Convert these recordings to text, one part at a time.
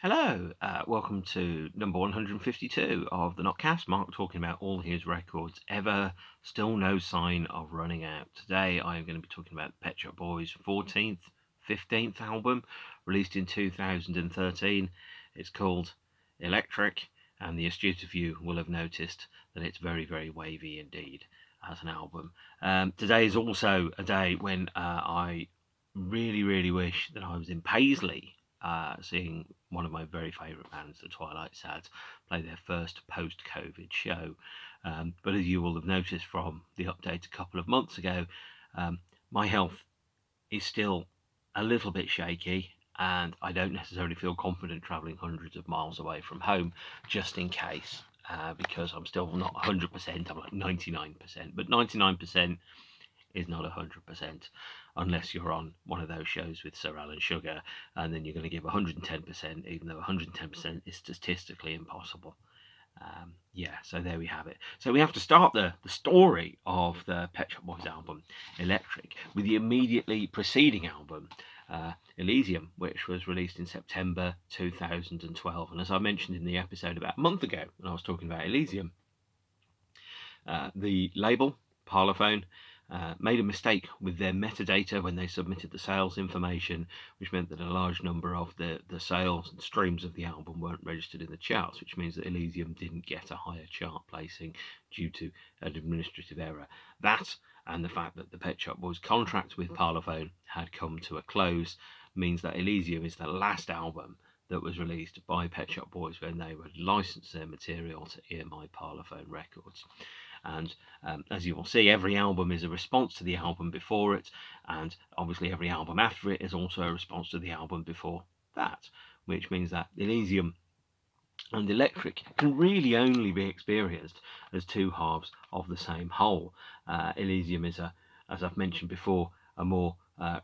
Hello, welcome to number 152 of the Notcast. Mark talking about all his records ever, still no sign of running out. Today I am going to be talking about Pet Shop Boys' 14th, 15th album, released in 2013. It's called Electric, and the astute of you will have noticed that it's very, very wavy indeed as an album. Today is also a day when I really, really wish that I was in Paisley seeing one of my very favourite bands, the Twilight Sads, play their first post-COVID show. But as you will have noticed from the update a couple of months ago, my health is still a little bit shaky, and I don't necessarily feel confident travelling hundreds of miles away from home, just in case, because I'm still not 100%, I'm like 99%, but 99% is not 100% unless you're on one of those shows with Sir Alan Sugar, and then you're going to give 110%, even though 110% is statistically impossible. So there we have it. So we have to start the story of the Pet Shop Boys album, Electric, with the immediately preceding album, Elysium, which was released in September 2012. And as I mentioned in the episode about a month ago when I was talking about Elysium, the label, Parlophone, made a mistake with their metadata when they submitted the sales information, which meant that a large number of the sales and streams of the album weren't registered in the charts, which means that Elysium didn't get a higher chart placing due to an administrative error. That, and the fact that the Pet Shop Boys' contract with Parlophone had come to a close, means that Elysium is the last album that was released by Pet Shop Boys when they would license their material to EMI Parlophone Records. And as you will see, every album is a response to the album before it, and obviously every album after it is also a response to the album before that, which means that Elysium and Electric can really only be experienced as two halves of the same whole. Elysium is, as I've mentioned before, a more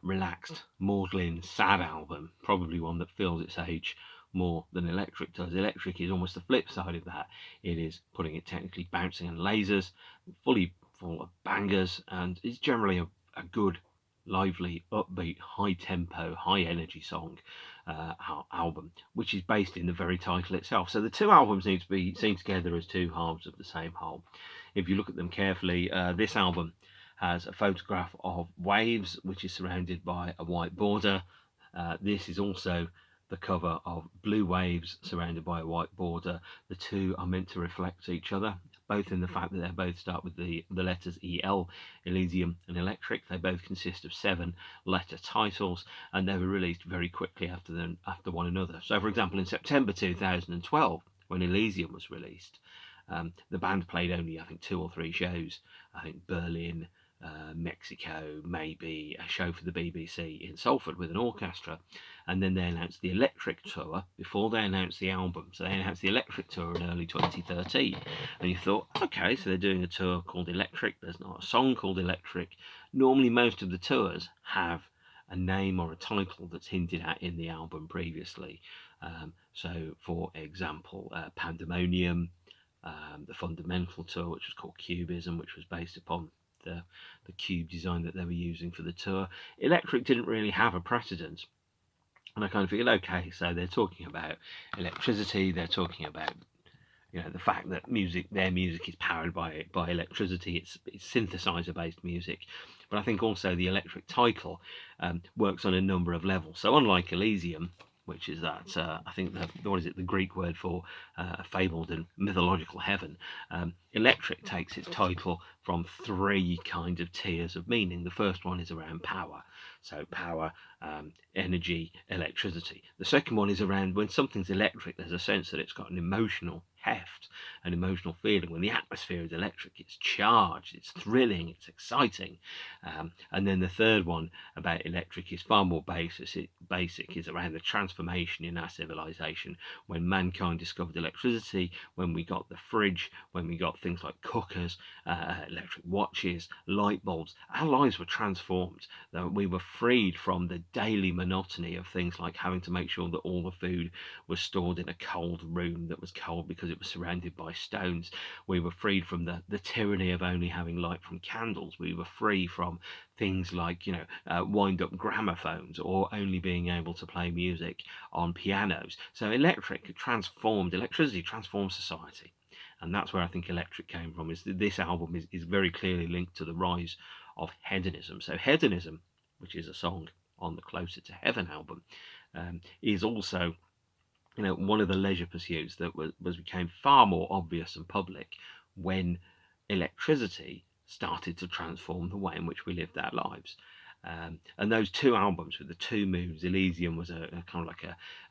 relaxed, maudlin, sad album, probably one that feels its age more than Electric does. Electric is almost the flip side of that. It is, putting it technically, bouncing and lasers, fully full of bangers, and it's generally a good, lively, upbeat, high tempo, high energy song album, which is based in the very title itself. So the two albums need to be seen together as two halves of the same whole. If you look at them carefully, this album has a photograph of waves, which is surrounded by a white border. This is also the cover of Blue Waves, surrounded by a white border. The two are meant to reflect each other, both in the fact that they both start with the letters EL, Elysium and Electric. They both consist of 7-letter titles, and they were released very quickly after one another. So, for example, in September 2012, when Elysium was released, the band played only, I think, 2 or 3 shows. I think Berlin, Mexico, maybe a show for the BBC in Salford with an orchestra, and then they announced the Electric Tour before they announced the album. So they announced the Electric Tour in early 2013, and you thought, okay, so they're doing a tour called Electric, there's not a song called Electric. Normally most of the tours have a name or a title that's hinted at in the album previously. So for example, Pandemonium, the Fundamental Tour, which was called Cubism, which was based upon the cube design that they were using for the tour. Electric didn't really have a precedent, and I kind of feel, okay, so they're talking about electricity, they're talking about the fact that their music is powered by electricity. It's synthesizer based music, but I think also the Electric title works on a number of levels. So unlike Elysium, which is that I think the Greek word for a fabled and mythological heaven, Electric takes its title from 3 kind of tiers of meaning. The first one is around power, so power, energy, electricity. The second one is around when something's electric, there's a sense that it's got an emotional heft, an emotional feeling. When the atmosphere is electric, it's charged, it's thrilling, it's exciting. And then the third one about electric is far more basic, is around the transformation in our civilization. When mankind discovered electricity, when we got the fridge, when we got things like cookers, electric watches, light bulbs, our lives were transformed. We were freed from the daily monotony of things like having to make sure that all the food was stored in a cold room that was cold because it that were surrounded by stones. We were freed from the tyranny of only having light from candles. We were free from things like, wind-up gramophones, or only being able to play music on pianos. So electricity transformed society. And that's where I think electric came from. Is this album is very clearly linked to the rise of hedonism. So hedonism, which is a song on the Closer to Heaven album, is also one of the leisure pursuits that became far more obvious and public when electricity started to transform the way in which we lived our lives. And those two albums with the two moves, Elysium was a kind of like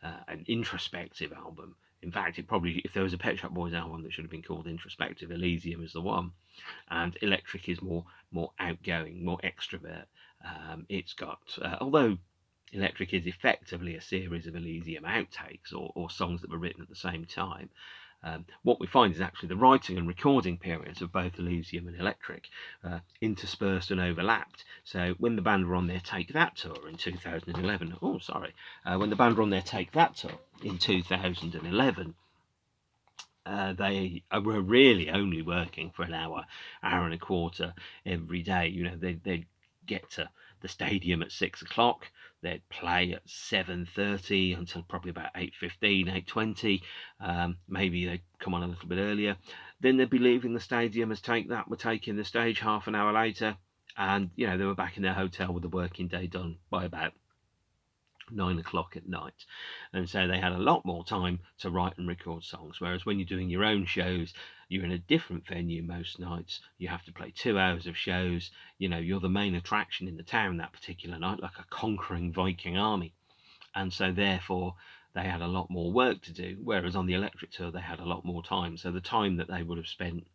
an introspective album. In fact, if there was a Pet Shop Boys album that should have been called introspective, Elysium is the one. And Electric is more outgoing, more extrovert. It's got, although Electric is effectively a series of Elysium outtakes, or songs that were written at the same time. What we find is actually the writing and recording periods of both Elysium and Electric interspersed and overlapped. So when the band were on their Take That tour in 2011, when the band were on their Take That tour in 2011, they were really only working for an hour and a quarter every day. They'd get to the stadium at 6 o'clock. They'd play at 7:30 until probably about 8:15, 8:20. Maybe they'd come on a little bit earlier. Then they'd be leaving the stadium as Take That were taking the stage half an hour later. And, they were back in their hotel with the working day done by about 9 o'clock at night. And so they had a lot more time to write and record songs, whereas when you're doing your own shows, you're in a different venue most nights. You have to play 2 hours of shows. You're the main attraction in the town that particular night, like a conquering Viking army. And so therefore they had a lot more work to do, whereas on the Electric tour they had a lot more time. So the time that they would have spent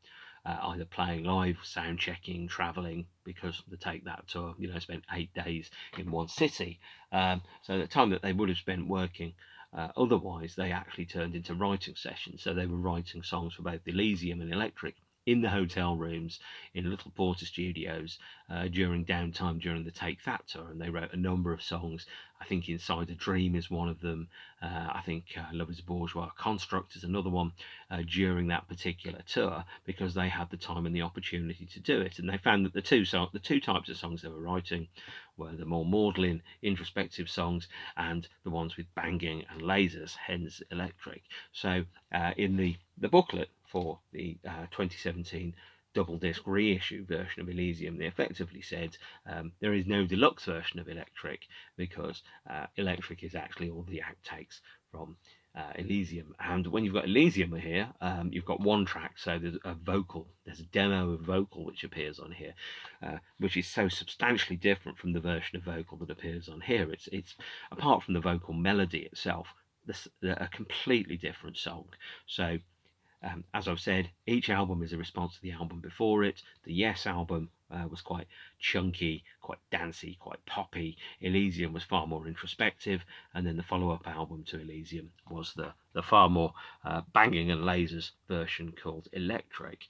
either playing live, sound checking, travelling, because the Take That tour, spent 8 days in one city. So the time that they would have spent working, otherwise they actually turned into writing sessions. So they were writing songs for both Elysium and Electric in the hotel rooms, in little Porter studios, during downtime during the Take That tour. And they wrote a number of songs. I think Inside a Dream is one of them. I think Is A Bourgeois Construct is another one during that particular tour, because they had the time and the opportunity to do it. And they found that the two types of songs they were writing were the more maudlin, introspective songs, and the ones with banging and lasers, hence Electric. So in the booklet for the 2017 double disc reissue version of Elysium, they effectively said there is no deluxe version of Electric, because Electric is actually all the outtakes from Elysium. And when you've got Elysium here, you've got one track, so there's a demo of vocal which appears on here, which is so substantially different from the version of vocal that appears on here. It's apart from the vocal melody itself, a completely different song. So as I've said, each album is a response to the album before it. The Yes album was quite chunky, quite dancey, quite poppy. Elysium was far more introspective, and then the follow-up album to Elysium was the far more banging and lasers version called Electric.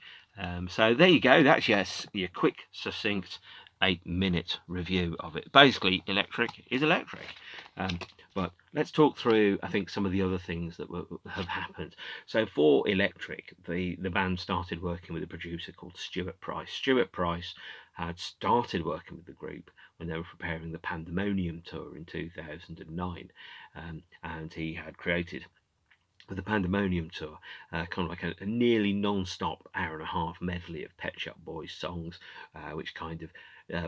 So there you go. That's your quick, succinct 8-minute review of it. Basically, Electric is Electric. But let's talk through, I think, some of the other things that have happened. So for Electric, the band started working with a producer called Stuart Price. Stuart Price had started working with the group when they were preparing the Pandemonium tour in 2009. And he had created, with the Pandemonium tour, kind of like a nearly non-stop hour-and-a-half medley of Pet Shop Boys songs, which kind of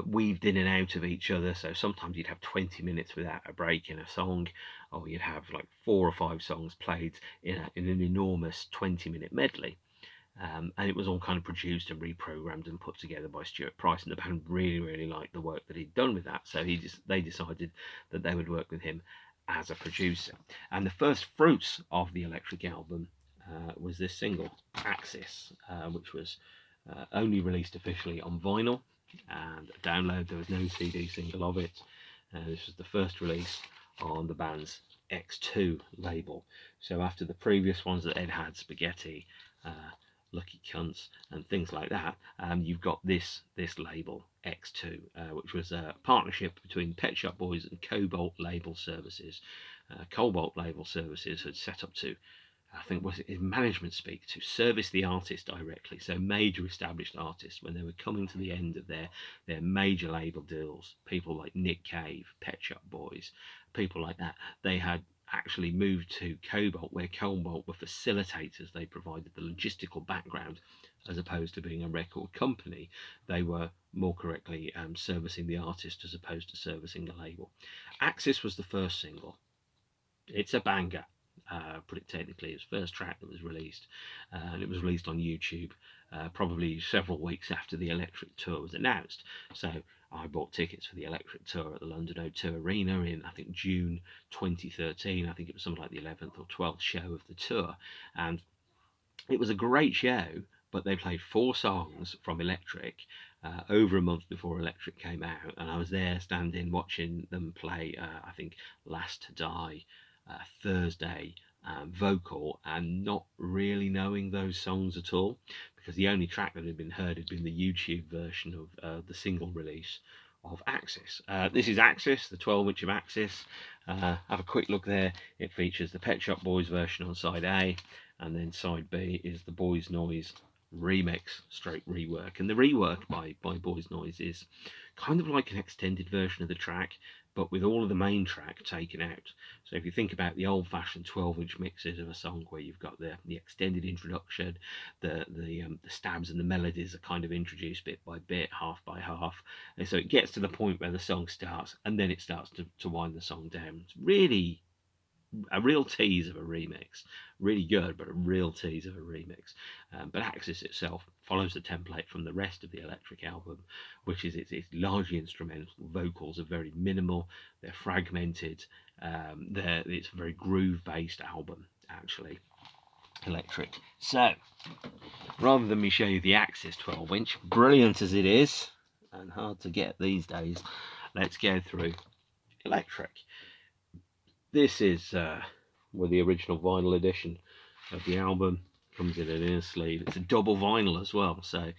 weaved in and out of each other. So sometimes you'd have 20 minutes without a break in a song, or you'd have like 4 or 5 songs played in an enormous 20-minute medley. And it was all kind of produced and reprogrammed and put together by Stuart Price, and the band really, really liked the work that he'd done with that. So they decided that they would work with him as a producer. And the first fruits of the Electric album was this single, Axis, which was only released officially on vinyl and download. There was no CD single of it. This was the first release on the band's X2 label. So after the previous ones that they'd had, Spaghetti, Lucky Cunts and things like that, you've got this label, X2, which was a partnership between Pet Shop Boys and Cobalt Label Services. Cobalt Label Services had set up to I think was it in management speak, to service the artist directly. So major established artists, when they were coming to the end of their major label deals, people like Nick Cave, Pet Shop Boys, people like that, they had actually moved to Cobalt, where Cobalt were facilitators. They provided the logistical background as opposed to being a record company. They were more correctly servicing the artist as opposed to servicing the label. Axis was the first single. It's a banger. Put it technically, it's the first track that was released, and it was released on YouTube probably several weeks after the Electric Tour was announced. So I bought tickets for the Electric Tour at the London O2 Arena in, I think, June 2013. I think it was something like the 11th or 12th show of the tour, and it was a great show. But they played 4 songs from Electric over a month before Electric came out, and I was there standing watching them play. I think Last to Die, Thursday, Vocal, and not really knowing those songs at all, because the only track that had been heard had been the YouTube version of the single release of Axis. This is Axis, the 12-inch of Axis. Have a quick look there. It features the Pet Shop Boys version on side A, and then side B is the Boys Noise remix stroke rework. And the rework by Boys Noise is kind of like an extended version of the track, but with all of the main track taken out. So if you think about the old-fashioned 12-inch mixes of a song where you've got the extended introduction, the stabs and the melodies are kind of introduced bit by bit, half by half, and so it gets to the point where the song starts, and then it starts to wind the song down. It's really a real tease of a remix. Really good, but a real tease of a remix. But Axis itself follows the template from the rest of the Electric album, which is it's largely instrumental. Vocals are very minimal. They're fragmented. It's a very groove-based album, actually. Electric. So, rather than me show you the Axis 12-inch, brilliant as it is, and hard to get these days, let's go through Electric. This is the original vinyl edition of the album. Comes in an inner sleeve. It's a double vinyl as well, so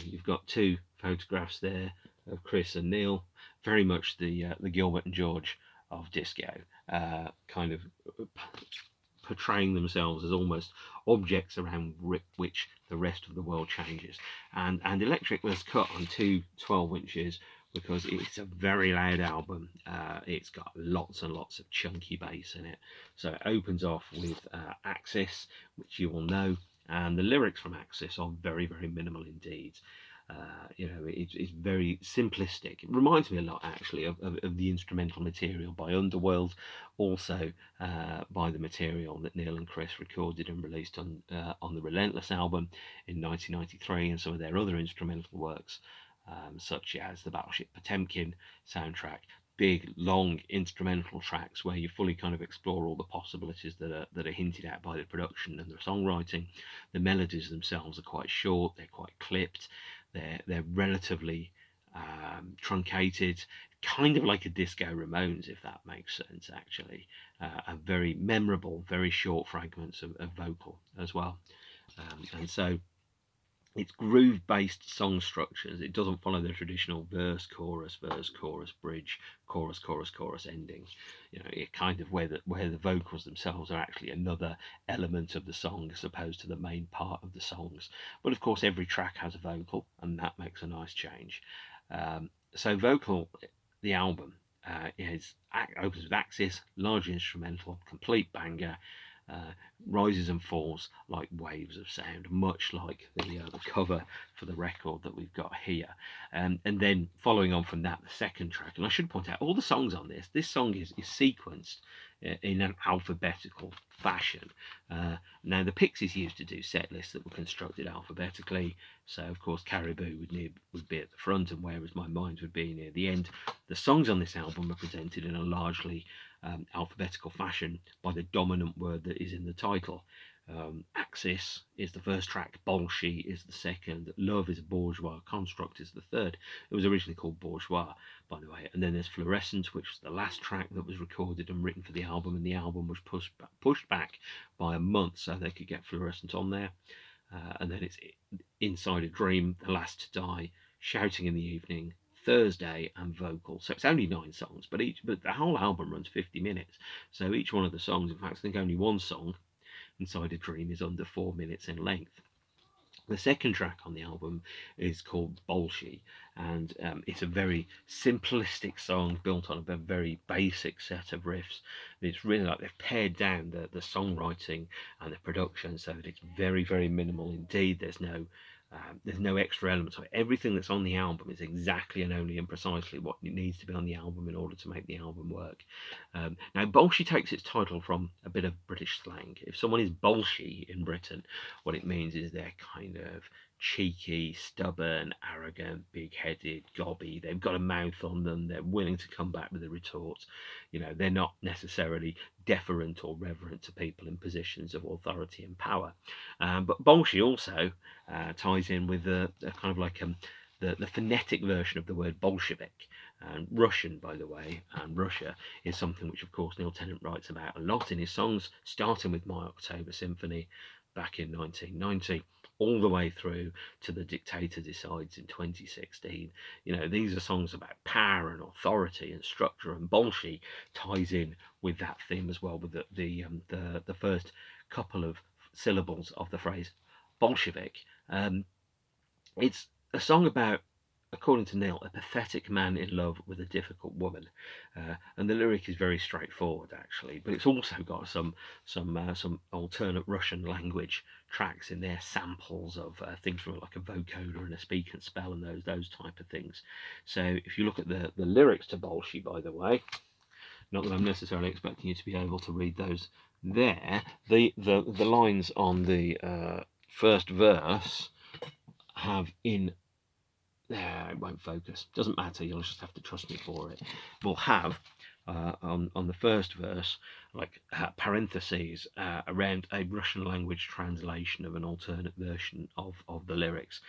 you've got 2 photographs there of Chris and Neil, very much the Gilbert and George of disco, kind of portraying themselves as almost objects around which the rest of the world changes. And Electric was cut on 2 12-inches because it's a very loud album. It's got lots and lots of chunky bass in it. So it opens off with Axis, which you will know, and the lyrics from Axis are very, very minimal indeed. It's very simplistic. It reminds me a lot, actually, of the instrumental material by Underworld, also by the material that Neil and Chris recorded and released on the Relentless album in 1993, and some of their other instrumental works, such as the Battleship Potemkin soundtrack. Big, long instrumental tracks where you fully kind of explore all the possibilities that are hinted at by the production and the songwriting. The melodies themselves are quite short, they're quite clipped, they're relatively truncated, kind of like a Disco Ramones, if that makes sense, actually. And very memorable, very short fragments of vocal as well. And so it's groove-based song structures. It doesn't follow the traditional verse, chorus, bridge, chorus, ending. It kind of where the vocals themselves are actually another element of the song as opposed to the main part of the songs. But of course, every track has a vocal, and that makes a nice change. So vocal, the album opens with Axis, large instrumental, complete banger. Rises and falls like waves of sound, much like the cover for the record that we've got here. And then following on from that, the second track, and I should point out, all the songs on this song is sequenced in an alphabetical fashion. Now, the Pixies used to do set lists that were constructed alphabetically, so of course Caribou would be at the front, and Where Is My Mind would be near the end. The songs on this album are presented in a largely alphabetical fashion by the dominant word that is in the title. Axis is the first track, Bolshee is the second, Love Is A Bourgeois Construct is the third. It was originally called Bourgeois, by the way. And then there's Fluorescent, which was the last track that was recorded and written for the album, and the album was pushed back by a month so they could get Fluorescent on there. And then it's Inside a Dream, The Last to Die, Shouting in the Evening, Thursday, and Vocal. So it's only 9 songs, but the whole album runs 50 minutes. So each one of the songs, in fact, I think only one song Inside a Dream is under 4 minutes in length. The second track on the album is called Bolshee, and it's a very simplistic song built on a very basic set of riffs. It's really like they've pared down the songwriting and the production so that it's very minimal indeed. There's no extra elements. So everything that's on the album is exactly and only and precisely what it needs to be on the album in order to make the album work. Now, Bolshee takes its title from a bit of British slang. If someone is Bolshee in Britain, what it means is they're kind of cheeky, stubborn, arrogant, big-headed, gobby. They've got a mouth on them. They're willing to come back with a retort. They're not necessarily deferent or reverent to people in positions of authority and power. But Bolshee also ties in with the kind of like the phonetic version of the word Bolshevik. And Russian, by the way, and Russia is something which, of course, Neil Tennant writes about a lot in his songs, starting with My October Symphony back in 1990, all the way through to The Dictator Decides in 2016. These are songs about power and authority and structure, and Bolshee ties in with that theme as well, with the first couple of syllables of the phrase Bolshevik. It's a song about, according to Neil, a pathetic man in love with a difficult woman, and the lyric is very straightforward actually. But it's also got some alternate Russian language tracks in there, samples of things from like a vocoder and a speak and spell and those type of things. So if you look at the lyrics to Bolshee, by the way, not that I'm necessarily expecting you to be able to read those there, the lines on the first verse have in it won't focus. Doesn't matter. You'll just have to trust me for it. We'll have on the first verse like parentheses around a Russian language translation of an alternate version of the lyrics,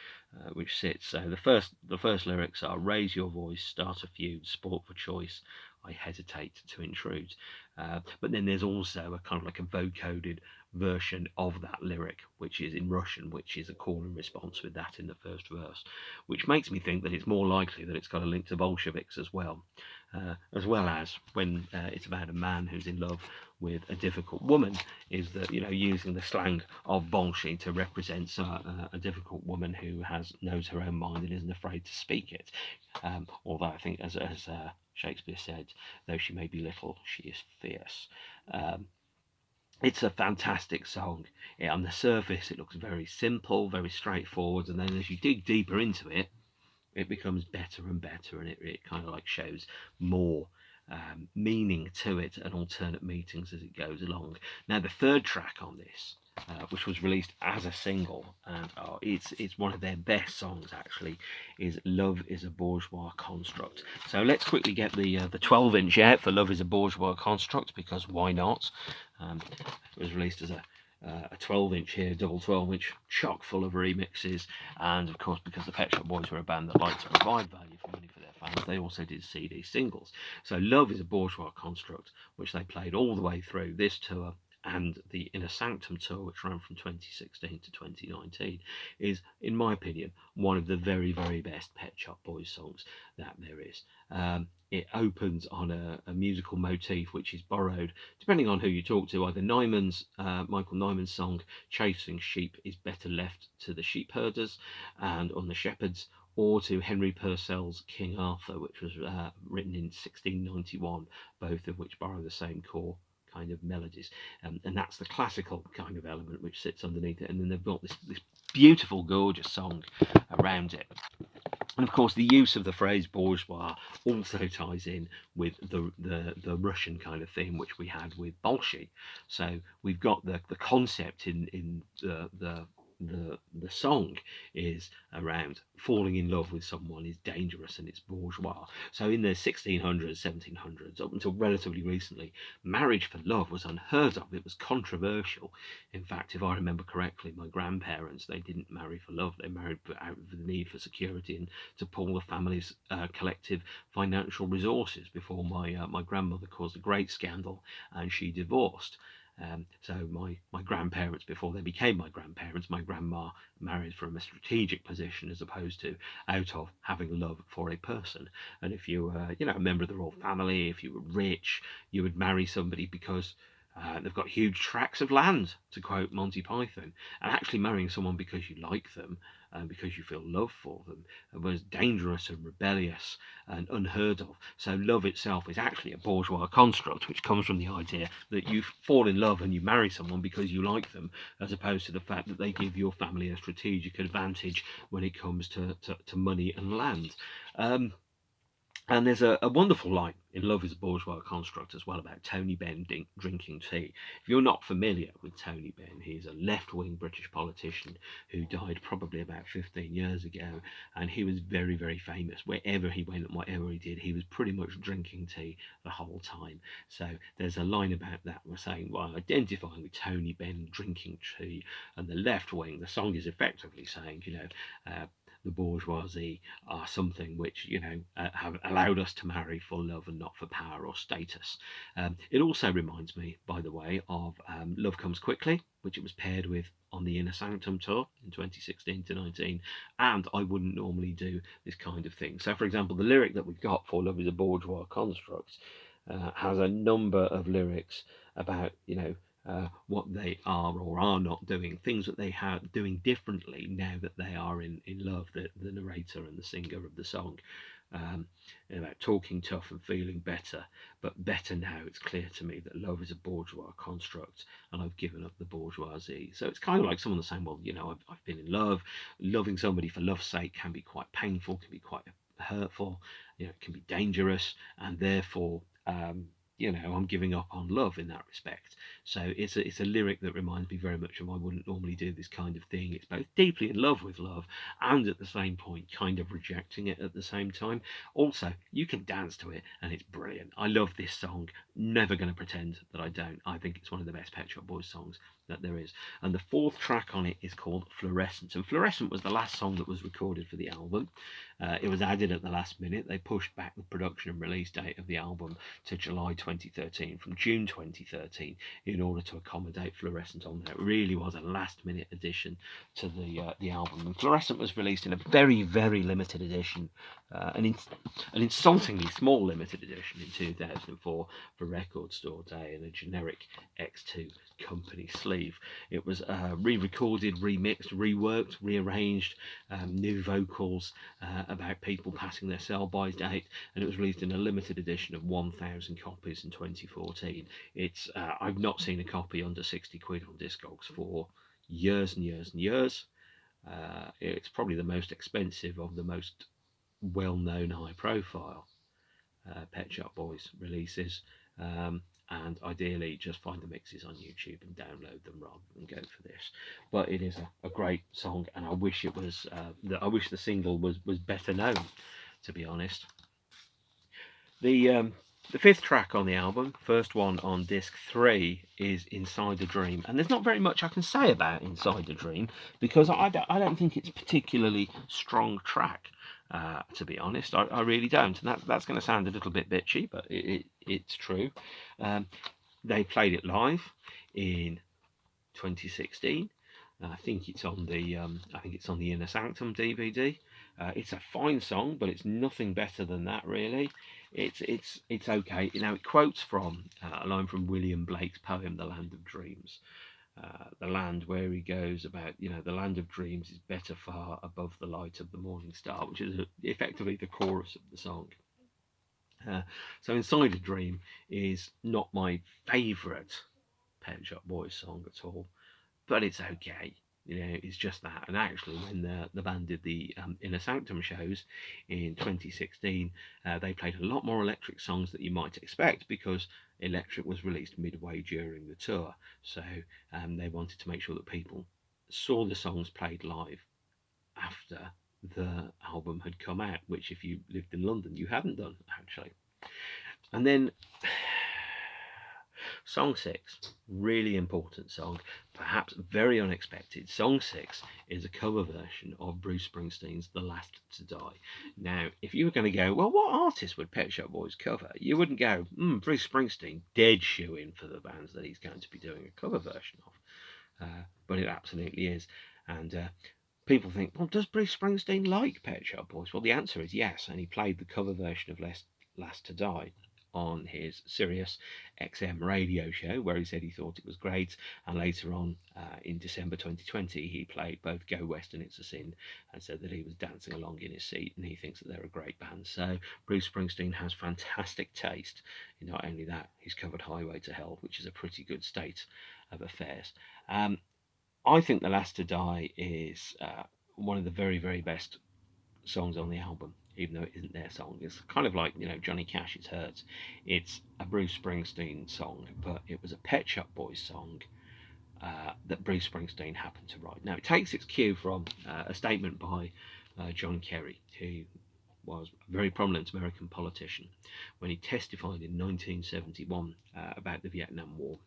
which sits. So the first lyrics are: raise your voice, start a feud, sport for choice. I hesitate to intrude. But then there's also a kind of like a vocoded version of that lyric, which is in Russian, which is a call and response with that in the first verse, which makes me think that it's more likely that it's got a link to Bolsheviks as well as when it's about a man who's in love with a difficult woman, is that using the slang of Bolshee to represent a difficult woman who knows her own mind and isn't afraid to speak it. Although I think, as Shakespeare said, though she may be little, she is fierce. It's a fantastic song. On the surface, it looks very simple, very straightforward, and then as you dig deeper into it, it becomes better and better, and it kind of like shows more meaning to it and alternate meanings as it goes along. Now, the third track on this, which was released as a single, and it's one of their best songs actually, is Love Is A Bourgeois Construct. So let's quickly get the 12-inch out for Love Is A Bourgeois Construct, because why not? It was released as a 12-inch here, double 12-inch, chock full of remixes, and of course, because the Pet Shop Boys were a band that liked to provide value for money for their fans, they also did CD singles. So Love Is A Bourgeois Construct, which they played all the way through this tour and the Inner Sanctum tour, which ran from 2016 to 2019, is, in my opinion, one of the very best Pet Shop Boys songs that there is. It opens on a musical motif which is borrowed, depending on who you talk to, either Michael Nyman's song Chasing Sheep is better left to the sheep herders and on the shepherds, or to Henry Purcell's King Arthur, which was written in 1691, both of which borrow the same core kind of melodies, and that's the classical kind of element which sits underneath it, and then they've got this beautiful, gorgeous song around it. And of course, the use of the phrase bourgeois also ties in with the Russian kind of theme which we had with Bolshee. So we've got the concept in the song is around falling in love with someone is dangerous and it's bourgeois. So in the 1600s, 1700s, up until relatively recently, marriage for love was unheard of. It was controversial. In fact, if I remember correctly, my grandparents, they didn't marry for love. They married out of the need for security and to pool the family's collective financial resources before my grandmother caused a great scandal and she divorced. So my grandparents, before they became my grandparents, my grandma married from a strategic position as opposed to out of having love for a person. And if you were, a member of the royal family, if you were rich, you would marry somebody because They've got huge tracts of land, to quote Monty Python, and actually marrying someone because you like them and because you feel love for them was dangerous and rebellious and unheard of. So love itself is actually a bourgeois construct, which comes from the idea that you fall in love and you marry someone because you like them, as opposed to the fact that they give your family a strategic advantage when it comes to money and land. And there's a wonderful line in Love Is A Bourgeois Construct as well about Tony Benn drinking tea. If you're not familiar with Tony Benn, he's a left-wing British politician who died probably about 15 years ago, and he was very, very famous. Wherever he went and whatever he did, he was pretty much drinking tea the whole time. So there's a line about that. We're saying, well, identifying with Tony Benn drinking tea, and the left wing, the song is effectively saying, the bourgeoisie are something which have allowed us to marry for love and not for power or status. It also reminds me, by the way, of Love Comes Quickly, which it was paired with on the Inner Sanctum tour in 2016 to 19, and I wouldn't normally do this kind of thing. So, for example, the lyric that we've got for Love Is A Bourgeois Construct has a number of lyrics about what they are or are not doing, things that they are doing differently now that they are in love, the narrator and the singer of the song. About talking tough and feeling better, but better now. It's clear to me that love is a bourgeois construct and I've given up the bourgeoisie. So it's kind of like someone saying, well, I've been in love. Loving somebody for love's sake can be quite painful, can be quite hurtful, it can be dangerous, and therefore I'm giving up on love in that respect. So it's a lyric that reminds me very much of I wouldn't normally do this kind of thing. It's both deeply in love with love and at the same point kind of rejecting it at the same time. Also, you can dance to it and it's brilliant. I love this song. Never going to pretend that I don't. I think it's one of the best Pet Shop Boys songs that there is. And the fourth track on it is called Fluorescent. And Fluorescent was the last song that was recorded for the album. It was added at the last minute. They pushed back the production and release date of the album to July 2013 from June 2013 in order to accommodate Fluorescent on there. It really was a last minute addition to the album. And Fluorescent was released in a very, very limited edition, an insultingly small limited edition in 2004 for Record Store Day in a generic X2 company sleeve. It was re-recorded, remixed, reworked, rearranged, new vocals about people passing their sell-by date, and it was released in a limited edition of 1,000 copies in 2014. It's I've not seen a copy under 60 quid on Discogs for years and years and years. It's probably the most expensive of the most well-known high-profile Pet Shop Boys releases. And ideally just find the mixes on YouTube and download them rather than go for this. But it is a great song, and I wish it was I wish the single was better known, to be honest. The fifth track on the album, first one on disc 3, is Inside a Dream, and there's not very much I can say about Inside a Dream because I don't think it's a particularly strong track. To be honest, I really don't, and that's going to sound a little bit bitchy, but it's true. They played it live in 2016. I think it's on the Inner Sanctum DVD. It's a fine song, but it's nothing better than that, really. It's okay. It quotes from a line from William Blake's poem, "The Land of Dreams." The land where he goes about, the land of dreams is better far above the light of the morning star, which is effectively the chorus of the song. So Inside a Dream is not my favourite Pet Shop Boys song at all, but it's okay. It's just that. And actually, when the band did the Inner Sanctum shows in 2016, they played a lot more Electric songs that you might expect because Electric was released midway during the tour. So they wanted to make sure that people saw the songs played live after the album had come out, which if you lived in London, you hadn't done, actually. And then Song 6, really important song, perhaps very unexpected. Song 6 is a cover version of Bruce Springsteen's The Last to Die. Now, if you were going to go, well, what artist would Pet Shop Boys cover? You wouldn't go, Bruce Springsteen, dead shoe-in for the bands that he's going to be doing a cover version of. But it absolutely is. And people think, well, does Bruce Springsteen like Pet Shop Boys? Well, the answer is yes, and he played the cover version of Last to Die on his Sirius XM radio show, where he said he thought it was great. And later on, in December 2020, he played both Go West and It's a Sin, and said that he was dancing along in his seat, and he thinks that they're a great band. So Bruce Springsteen has fantastic taste. Not only that, he's covered Highway to Hell, which is a pretty good state of affairs. I think The Last to Die is one of the very, very best songs on the album, even though it isn't their song. It's kind of like, Johnny Cash's Hurts. It's a Bruce Springsteen song, but it was a Pet Shop Boys song that Bruce Springsteen happened to write. Now, it takes its cue from a statement by John Kerry, who was a very prominent American politician, when he testified in 1971 about the Vietnam War.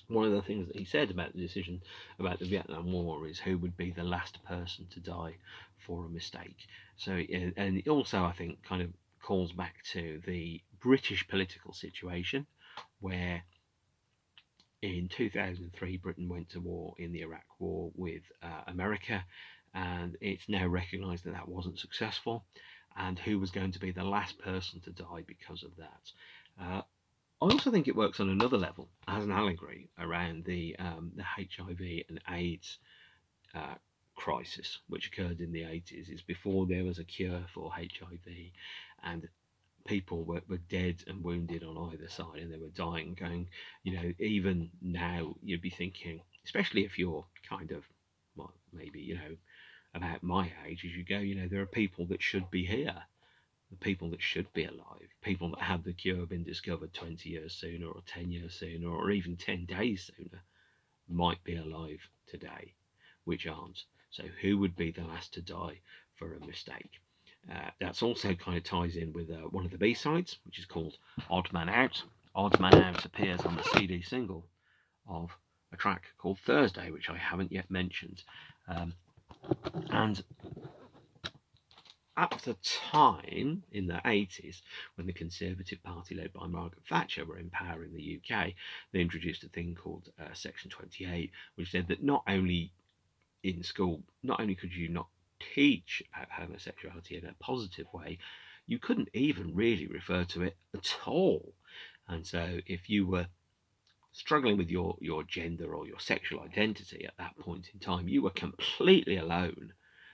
One of the things that he said about the decision about the Vietnam War is who would be the last person to die for a mistake. So, and it also, I think, kind of calls back to the British political situation, where in 2003 Britain went to war in the Iraq War with America, and it's now recognised that that wasn't successful, and who was going to be the last person to die because of that. I also think it works on another level as an allegory around the HIV and AIDS crisis, which occurred in the 80s. It's before there was a cure for HIV, and people were dead and wounded on either side, and they were dying, going, even now you'd be thinking, especially if you're kind of, well, maybe, about my age, as you go, there are people that should be here. The people that should be alive, people that had the cure been discovered 20 years sooner, or 10 years sooner, or even 10 days sooner, might be alive today, which aren't. So who would be the last to die for a mistake? That's also kind of ties in with one of the B-sides, which is called Odd Man Out. Odd Man Out appears on the CD single of a track called Thursday, which I haven't yet mentioned. And at the time, in the 80s, when the Conservative Party, led by Margaret Thatcher, were in power in the UK, they introduced a thing called Section 28, which said that not only in school, not only could you not teach about homosexuality in a positive way, you couldn't even really refer to it at all. And so if you were struggling with your gender or your sexual identity at that point in time, you were completely alone.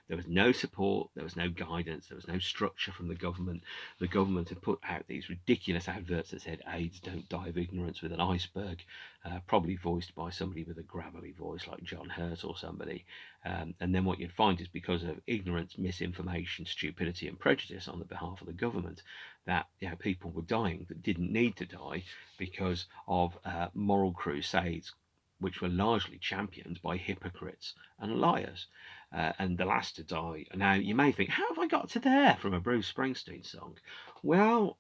There was no support, there was no guidance, there was no structure from the government. The government had put out these ridiculous adverts that said AIDS don't die of ignorance with an iceberg, probably voiced by somebody with a gravelly voice like John Hurt or somebody. And then what you'd find is, because of ignorance, misinformation, stupidity and prejudice on the behalf of the government, that people were dying that didn't need to die because of moral crusades, which were largely championed by hypocrites and liars. And the last to die. Now, you may think, how have I got to there from a Bruce Springsteen song? Well,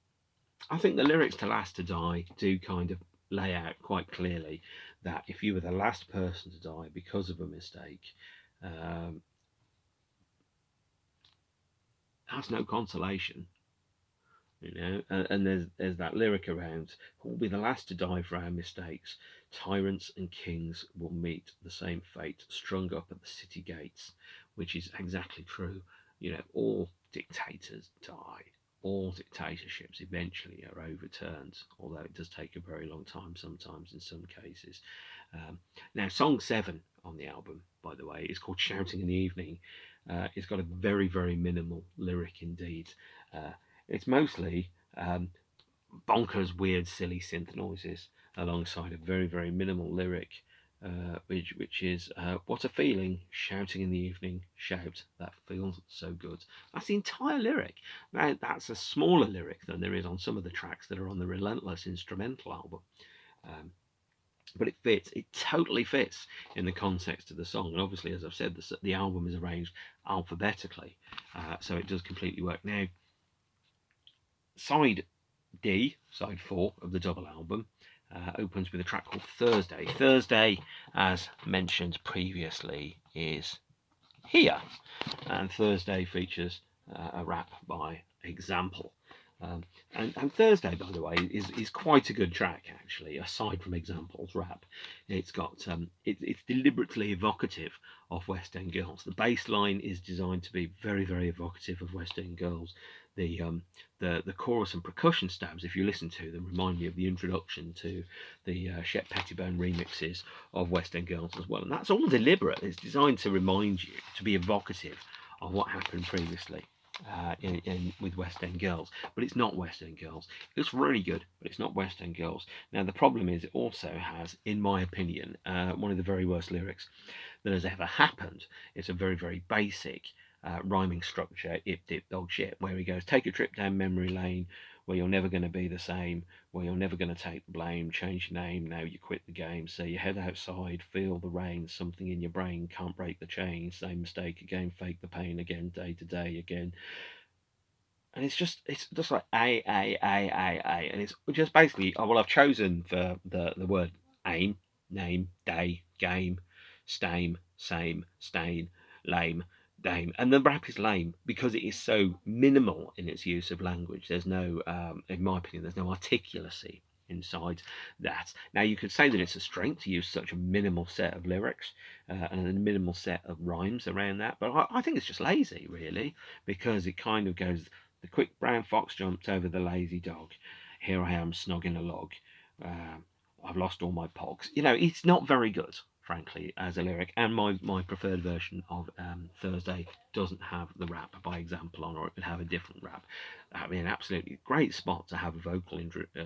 I think the lyrics to Last to Die do kind of lay out quite clearly that if you were the last person to die because of a mistake, that's no consolation. And there's that lyric around, who'll be the last to die for our mistakes? Tyrants and kings will meet the same fate, strung up at the city gates, which is exactly true. All dictators die. All dictatorships eventually are overturned, although it does take a very long time sometimes in some cases. Now, song 7 on the album, by the way, is called Shouting in the Evening. It's got a very, very minimal lyric indeed. It's mostly bonkers, weird, silly synth noises alongside a very, very minimal lyric, which is, what a feeling, shouting in the evening, shout, that feels so good. That's the entire lyric. Now, that's a smaller lyric than there is on some of the tracks that are on the Relentless instrumental album. But it fits, it totally fits in the context of the song. And obviously, as I've said, the album is arranged alphabetically, so it does completely work. Now, Side D, side 4 of the double album, opens with a track called Thursday. Thursday, as mentioned previously, is here. And Thursday features a rap by Example. And Thursday, by the way, is quite a good track, actually, aside from Example's rap. It's got it's deliberately evocative of West End girls. The bass line is designed to be very, very evocative of West End girls. the chorus and percussion stabs, if you listen to them, remind me of the introduction to the Shep Pettibone remixes of West End Girls as well. And that's all deliberate. It's designed to remind you, to be evocative of what happened previously with West End Girls. But it's not West End Girls. It's really good, but it's not West End Girls. Now, the problem is it also has, in my opinion, one of the very worst lyrics that has ever happened. It's a very, very basic rhyming structure, ip dip dog shit, where he goes, take a trip down memory lane where you're never going to be the same, where you're never going to take the blame, change your name, now you quit the game, so you head outside, feel the rain, something in your brain can't break the chain, same mistake again, fake the pain again, day to day again. And it's just like a, and it's just basically, well, I've chosen for the word aim, name, day, game, stame, same, stain, lame, dame, and the rap is lame because it is so minimal in its use of language. There's no, in my opinion, there's no articulacy inside that. Now, you could say that it's a strength to use such a minimal set of lyrics and a minimal set of rhymes around that, but I think it's just lazy, really, because it kind of goes, the quick brown fox jumped over the lazy dog. Here I am, snog in a log. I've lost all my pogs. You know, it's not very good, frankly, as a lyric. And my preferred version of Thursday doesn't have the rap by example on, or it would have a different rap. That would be an absolutely great spot to have a vocal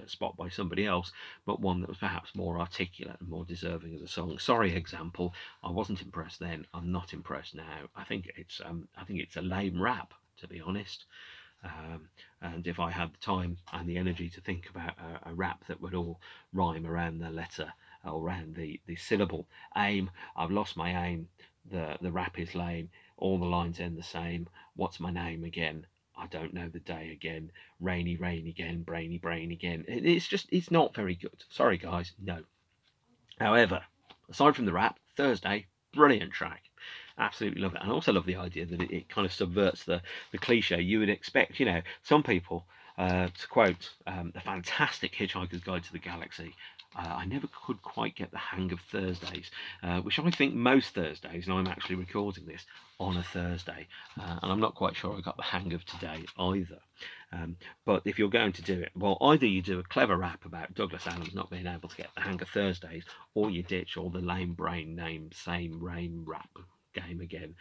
spot by somebody else, but one that was perhaps more articulate and more deserving of the song. Sorry, example. I wasn't impressed then. I'm not impressed now. I think it's a lame rap, to be honest. And if I had the time and the energy to think about a rap that would all rhyme around the letter or around the syllable aim, I've lost my aim, the rap is lame, all the lines end the same, what's my name again, I don't know the day again, rainy rain again, brainy brain again. It's not very good. Sorry guys, no. However, aside from the rap, Thursday, brilliant track. Absolutely love it. And I also love the idea that it kind of subverts the cliche. You would expect, some people, to quote the fantastic Hitchhiker's Guide to the Galaxy, I never could quite get the hang of Thursdays, which I think most Thursdays, and I'm actually recording this on a Thursday, and I'm not quite sure I got the hang of today either. But if you're going to do it, well, either you do a clever rap about Douglas Adams not being able to get the hang of Thursdays, or you ditch all the lame brain name, same rain rap game again.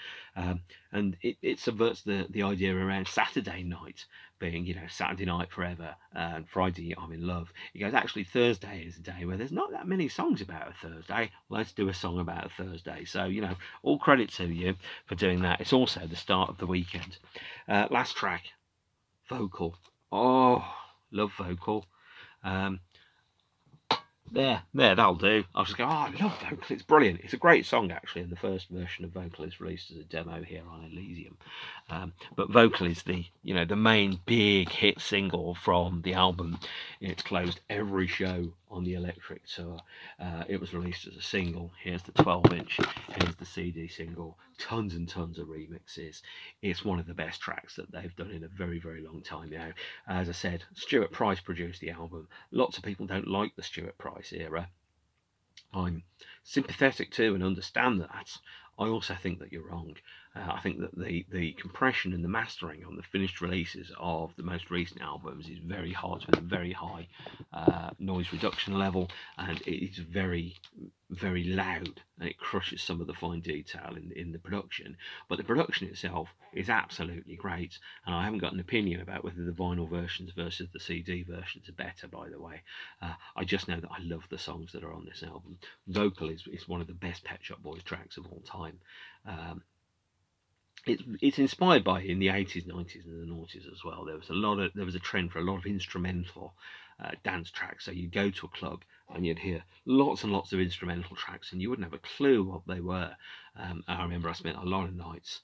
And it subverts the idea around Saturday night being, Saturday night forever and Friday I'm in love. He goes, actually Thursday is a day where there's not that many songs about a Thursday. Let's do a song about a Thursday. So, all credit to you for doing that. It's also the start of the weekend. Last track, vocal. Oh, love vocal. There, that'll do. I'll just go, I love Vocal, it's brilliant. It's a great song, actually, and the first version of Vocal is released as a demo here on Elysium. But Vocal is the main big hit single from the album. It's closed every show on the Electric Tour. It was released as a single. Here's the 12-inch, here's the CD single. Tons and tons of remixes. It's one of the best tracks that they've done in a very, very long time now. As I said, Stuart Price produced the album. Lots of people don't like the Stuart Price era. I'm sympathetic to and understand that. I also think that you're wrong. I think that the compression and the mastering on the finished releases of the most recent albums is very hard with a very high noise reduction level, and it is very, very loud, and it crushes some of the fine detail in the production. But the production itself is absolutely great, and I haven't got an opinion about whether the vinyl versions versus the CD versions are better, by the way. I just know that I love the songs that are on this album. Vocal is one of the best Pet Shop Boys tracks of all time. It's inspired by, in the 80s, 90s and the noughties as well, there was a trend for a lot of instrumental dance tracks. So you'd go to a club and you'd hear lots and lots of instrumental tracks and you wouldn't have a clue what they were. I remember I spent a lot of nights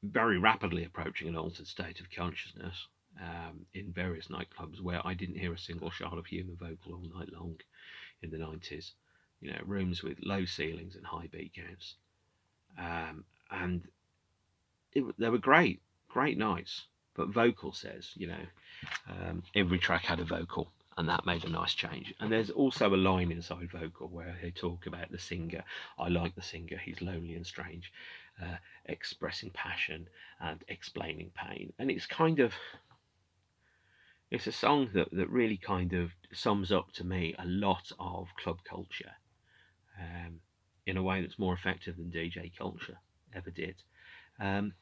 very rapidly approaching an altered state of consciousness in various nightclubs where I didn't hear a single shot of human vocal all night long in the 90s. Rooms with low ceilings and high beat counts. And they were great nights. But Vocal says, every track had a vocal, and that made a nice change. And there's also a line inside Vocal where they talk about the singer. I like the singer, he's lonely and strange. expressing passion and explaining pain. And it's a song that really kind of sums up to me a lot of club culture, um, in a way that's more effective than DJ culture ever did. Um,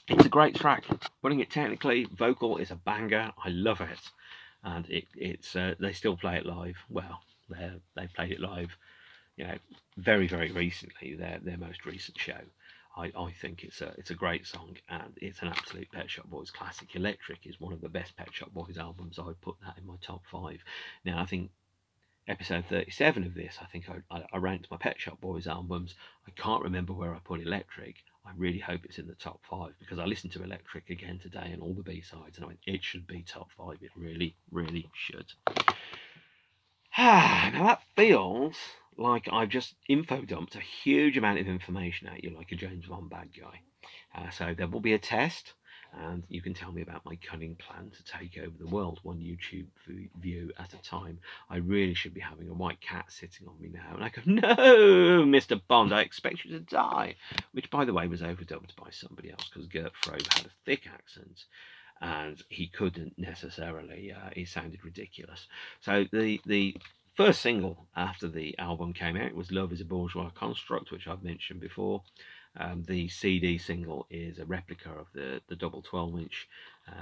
it's a great track. Putting it technically, vocal is a banger. I love it, and it's they still play it live. Well, they played it live, very very recently. Their most recent show. I think it's a great song, and it's an absolute Pet Shop Boys classic. Electric is one of the best Pet Shop Boys albums. I would put that in my top 5. Now I think episode 37 of this, I think I ranked my Pet Shop Boys albums. I can't remember where I put Electric. I really hope it's in the top 5, because I listened to Electric again today and all the B-sides, and I went, it should be top 5. It really, really should. Now that feels like I've just info dumped a huge amount of information at you, like a James Bond bad guy. So there will be a test, and you can tell me about my cunning plan to take over the world, one YouTube view at a time. I really should be having a white cat sitting on me now, and I go, no, Mr. Bond, I expect you to die. Which, by the way, was overdubbed by somebody else, because Gert Frobe had a thick accent, and he couldn't necessarily, he sounded ridiculous. So the first single after the album came out was Love Is A Bourgeois Construct, which I've mentioned before. The CD single is a replica of the double 12-inch.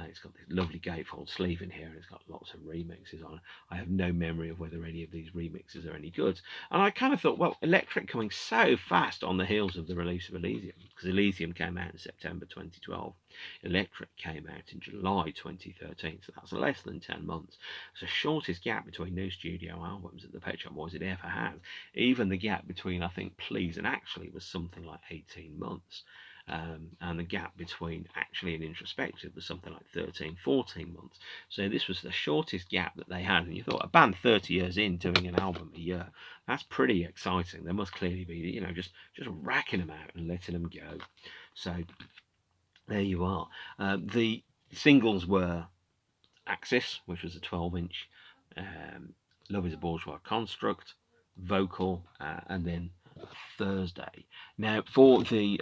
It's got this lovely gatefold sleeve in here, and it's got lots of remixes on it. I have no memory of whether any of these remixes are any good. And I kind of thought, well, Electric coming so fast on the heels of the release of Elysium, because Elysium came out in September 2012. Electric came out in July 2013, so that's less than 10 months. It's the shortest gap between new studio albums that the Pet Shop Boys had ever had. Even the gap between, I think, Please and Actually was something like 18 months. And the gap between Actually and Introspective was something like 13, 14 months. So this was the shortest gap that they had. And you thought, a band 30 years in doing an album a year, that's pretty exciting. There must clearly be, just racking them out and letting them go. So there you are. The singles were Axis, which was a 12-inch, Love Is A Bourgeois Construct, Vocal, and then Thursday. Now, for the,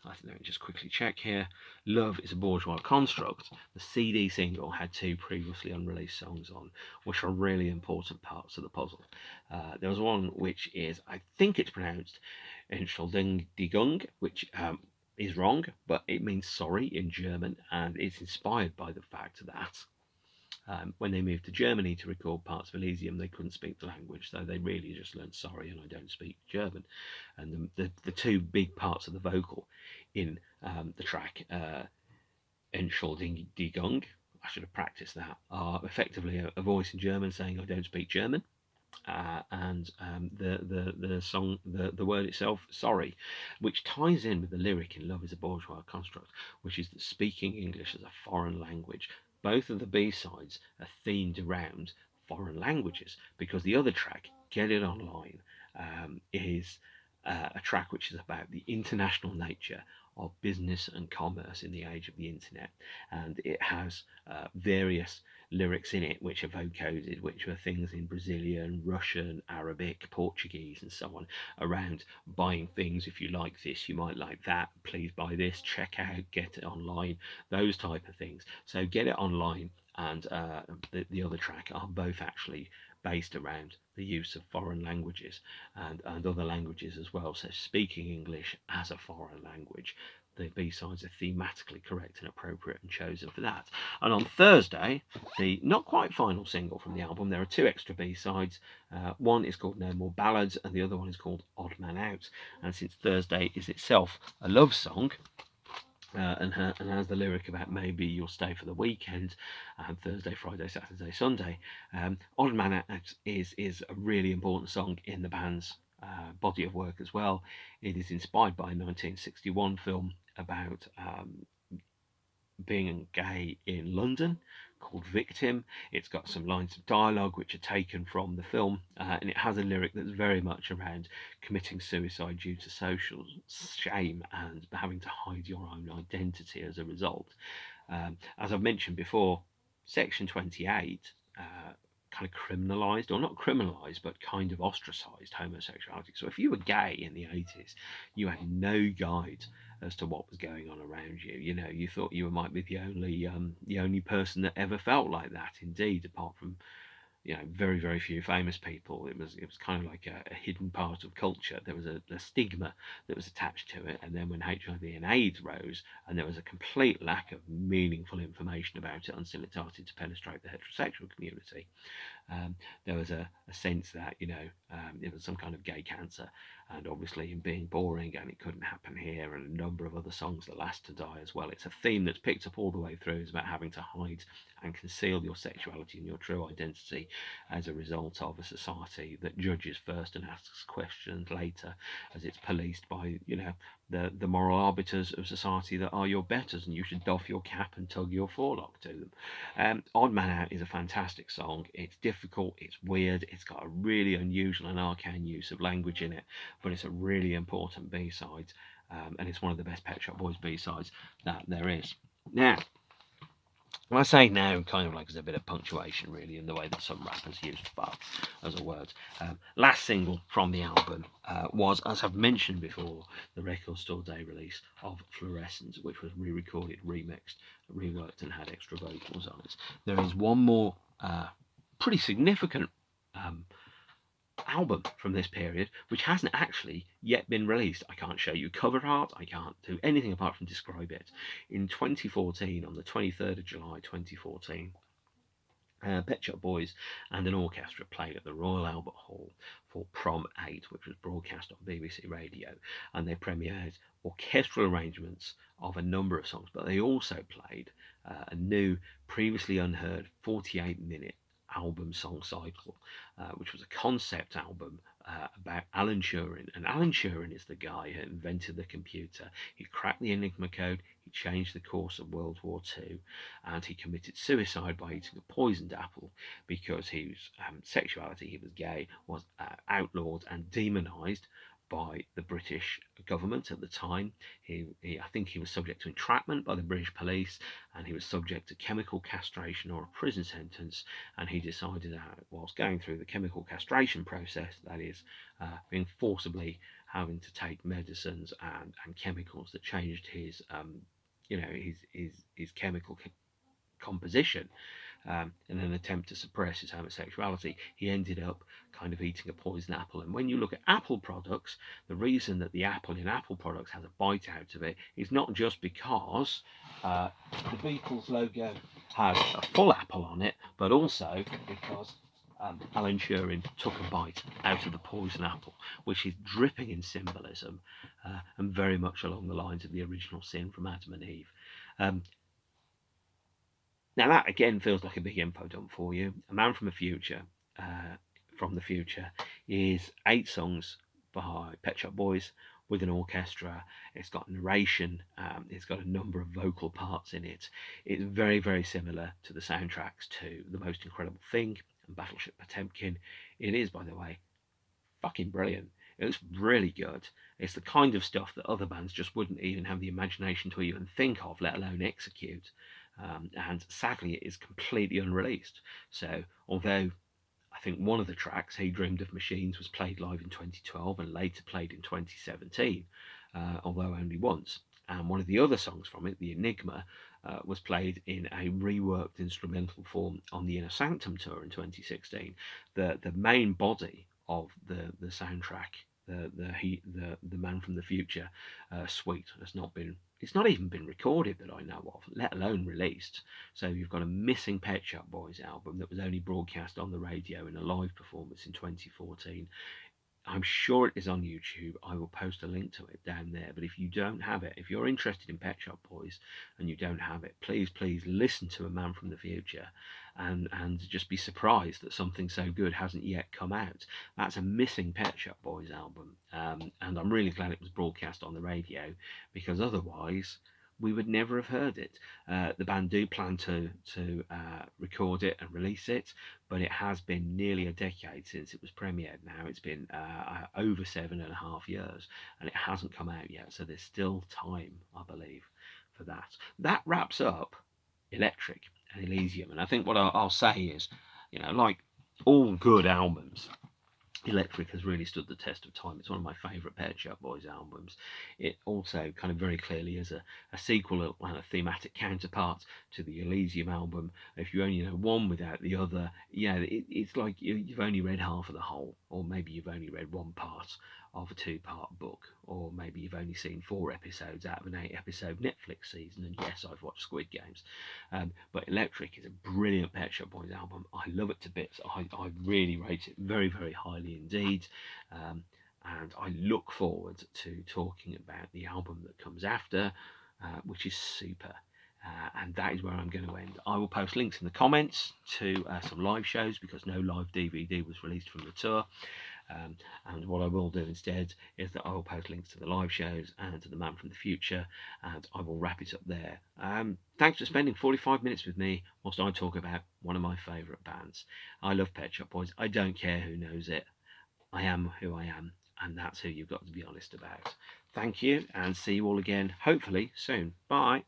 let me just quickly check here, Love Is A Bourgeois Construct, the CD single had 2 previously unreleased songs on, which are really important parts of the puzzle. There was one which is, I think it's pronounced Entschuldigung, which is wrong, but it means sorry in German, and it's inspired by the fact that when they moved to Germany to record parts of Elysium, they couldn't speak the language, so they really just learned sorry and I don't speak German. And the 2 big parts of the vocal in the track, Entschuldigung, I should have practiced that, are effectively a voice in German saying I don't speak German. And the song, the word itself, sorry, which ties in with the lyric in Love Is A Bourgeois Construct, which is that speaking English as a foreign language. Both of the B-sides are themed around foreign languages, because the other track, Get It Online, is a track which is about the international nature of business and commerce in the age of the internet, and it has various lyrics in it which are vocoded, which are things in Brazilian, Russian, Arabic, Portuguese, and so on, around buying things. If you like this, you might like that. Please buy this. Check out, get it online. Those type of things. So Get It Online and the other track are both actually based around the use of foreign languages and other languages as well. So speaking English as a foreign language. The B-sides are thematically correct and appropriate and chosen for that. And on Thursday, the not quite final single from the album, there are 2 extra B-sides. One is called No More Ballads, and the other one is called Odd Man Out. And since Thursday is itself a love song, and has the lyric about maybe you'll stay for the weekend, Thursday, Friday, Saturday, Sunday, Odd Man Out is a really important song in the band's body of work as well. It is inspired by a 1961 film about being gay in London called Victim. It's got some lines of dialogue which are taken from the film, and it has a lyric that's very much around committing suicide due to social shame and having to hide your own identity as a result. As I've mentioned before, Section 28 kind of criminalized, or not criminalized, but kind of ostracized homosexuality. So if you were gay in the 80s, you had no guide as to what was going on around you. You know, you thought you might be the only person that ever felt like that. Indeed, apart from, you know, very, very few famous people. It was kind of like a hidden part of culture. There was a stigma that was attached to it, and then when HIV and AIDS rose, and there was a complete lack of meaningful information about it until it started to penetrate the heterosexual community. There was a sense that, you know, it was some kind of gay cancer, and obviously in being boring and it couldn't happen here, and a number of other songs, The Last to Die as well. It's a theme that's picked up all the way through. It's about having to hide and conceal your sexuality and your true identity as a result of a society that judges first and asks questions later, as it's policed by, you know, the moral arbiters of society that are your betters, and you should doff your cap and tug your forelock to them. Odd Man Out is a fantastic song. It's difficult, it's weird, it's got a really unusual and arcane use of language in it, but it's a really important B-side, and it's one of the best Pet Shop Boys B-sides that there is. Now, when I say now, kind of like as a bit of punctuation, really, in the way that some rappers use fuck as a word. Last single from the album was, as I've mentioned before, the Record Store Day release of Fluorescent, which was re-recorded, remixed, reworked, and had extra vocals on it. There is one more pretty significant album from this period, which hasn't actually yet been released. I can't show you cover art, I can't do anything apart from describe it. In 2014, on the 23rd of July 2014, Pet Shop Boys and an orchestra played at the Royal Albert Hall for Prom 8, which was broadcast on BBC Radio, and they premiered orchestral arrangements of a number of songs, but they also played a new, previously unheard 48-minute album song cycle, which was a concept album about Alan Turing. And Alan Turing is the guy who invented the computer. He cracked the Enigma code, he changed the course of World War II, and he committed suicide by eating a poisoned apple because his sexuality, he was gay, was outlawed and demonized by the British government at the time. I think he was subject to entrapment by the British police, and he was subject to chemical castration or a prison sentence, and he decided that whilst going through the chemical castration process, that is, being forcibly having to take medicines and chemicals that changed his his chemical composition, in an attempt to suppress his homosexuality, he ended up kind of eating a poison apple. And when you look at Apple products, the reason that the apple in Apple products has a bite out of it is not just because the Beatles logo has a full apple on it, but also because Alan Turing took a bite out of the poison apple, which is dripping in symbolism, and very much along the lines of the original sin from Adam and Eve. Now that again feels like a big info dump for you. A Man from the Future, is 8 songs by Pet Shop Boys with an orchestra. It's got narration. It's got a number of vocal parts in it. It's very, very similar to the soundtracks to The Most Incredible Thing and Battleship Potemkin. It is, by the way, fucking brilliant. It's really good. It's the kind of stuff that other bands just wouldn't even have the imagination to even think of, let alone execute. And sadly, it is completely unreleased. So, although I think one of the tracks, He Dreamed of Machines, was played live in 2012 and later played in 2017, although only once. And one of the other songs from it, The Enigma, was played in a reworked instrumental form on the Inner Sanctum tour in 2016. The main body of the soundtrack, the Man from the Future suite, has not been. It's not even been recorded that I know of, let alone released. So you've got a missing Pet Shop Boys album that was only broadcast on the radio in a live performance in 2014. I'm sure it is on YouTube. I will post a link to it down there. But if you don't have it, if you're interested in Pet Shop Boys and you don't have it, please listen to A Man from the Future and just be surprised that something so good hasn't yet come out. That's a missing Pet Shop Boys album. And I'm really glad it was broadcast on the radio, because otherwise we would never have heard it. The band do plan to record it and release it, but it has been nearly a decade since it was premiered now. It's been over 7.5 years, and it hasn't come out yet, so there's still time, I believe, for that. That wraps up Electric and Elysium, and I think what I'll say is, like all good albums, Electric has really stood the test of time. It's one of my favourite Pet Shop Boys albums. It also kind of very clearly is a sequel and a thematic counterpart to the Elysium album. If you only know one without the other, it's like you've only read half of the whole, or maybe you've only read one part of a two-part book, or maybe you've only seen 4 episodes out of an 8-episode Netflix season. And yes, I've watched Squid Games, but Electric is a brilliant Pet Shop Boys album. I love it to bits. I really rate it very, very highly indeed. And I look forward to talking about the album that comes after, which is Super. And that is where I'm going to end. I will post links in the comments to some live shows, because no live DVD was released from the tour. And what I will do instead is that I will post links to the live shows and to the Man from the Future, and I will wrap it up there. Thanks for spending 45 minutes with me whilst I talk about one of my favourite bands. I love Pet Shop Boys. I don't care who knows it. I am who I am, and that's who you've got to be honest about. Thank you, and see you all again, hopefully soon. Bye.